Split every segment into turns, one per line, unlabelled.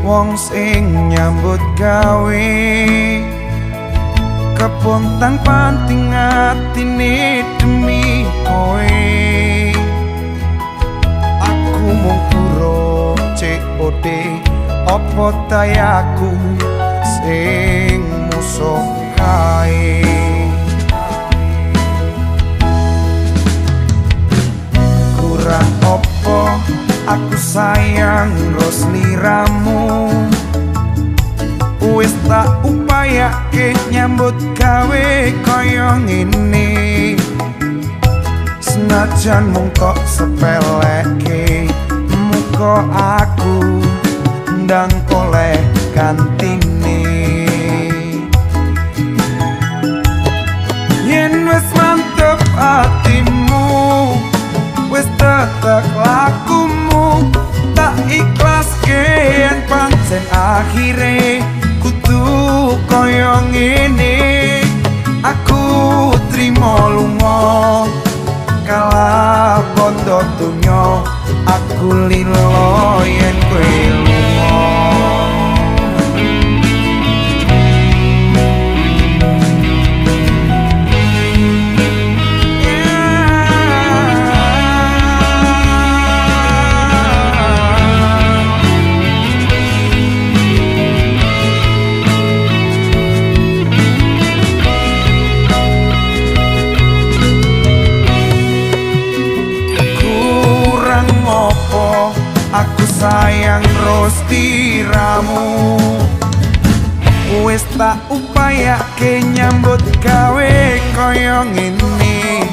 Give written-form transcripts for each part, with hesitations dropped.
wong sing nyambut gawe kepontang panting atine demi kowe. Aku mung pura COD opo dayaku sing musuh kae. Kurang opo aku sayang ros liramu, wis tak upayake nyambut gawe kaya ngene. Senajan mung kok sepeleke, muga aku ndang oleh gantine. Yen wis mantep atimu, wis tetek lakumu, tak ikhlaske yen pancen akhire kudu kaya ngene. Aku trimo lunga kala bondo donya, aku lilo yen kowe lunga. Aku sayang ros tiramu, wis tak upayake nyambut gawe kaya ngene.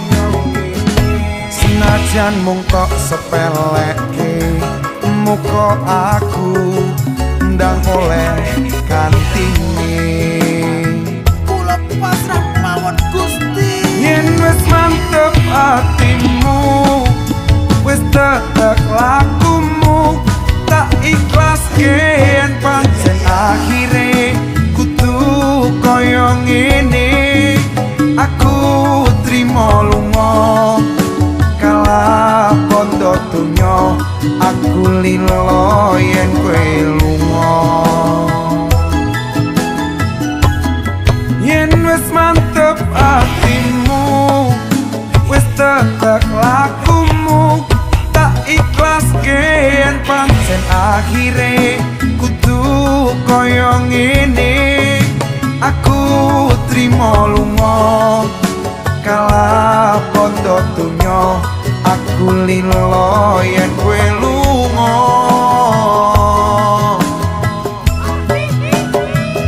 Senajan mung kok sepeleke, muga aku ndang oleh gantine.
Kula pasrah mawon Gusti.
Yen wis mantep atimu, wis tetek lakumu, tak ikhlaske yen pancen akhire kudu kaya ngene. Aku trimo lunga kala bondo donya, aku lilo yen kowe lunga. Yen wis mantep atimu, wis tetek lakumu, tak ikhlaske yen pancen akhire kudu kaya ngene. Aku trimo lunga kala bondo donya, aku lilo yen kowe lunga.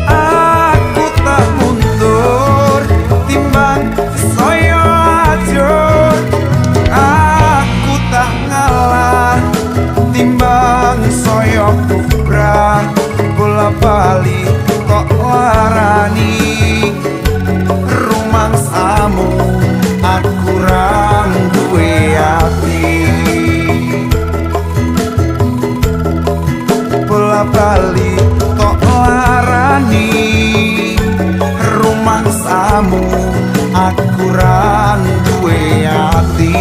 Aku tak mundur timbang saya ajur, aku tak ngalah timbang saya bubrah. Bola bali kok larani rumangsamu, aku ra duwe ati. Bola bali kok larani rumangsamu, aku ra duwe ati.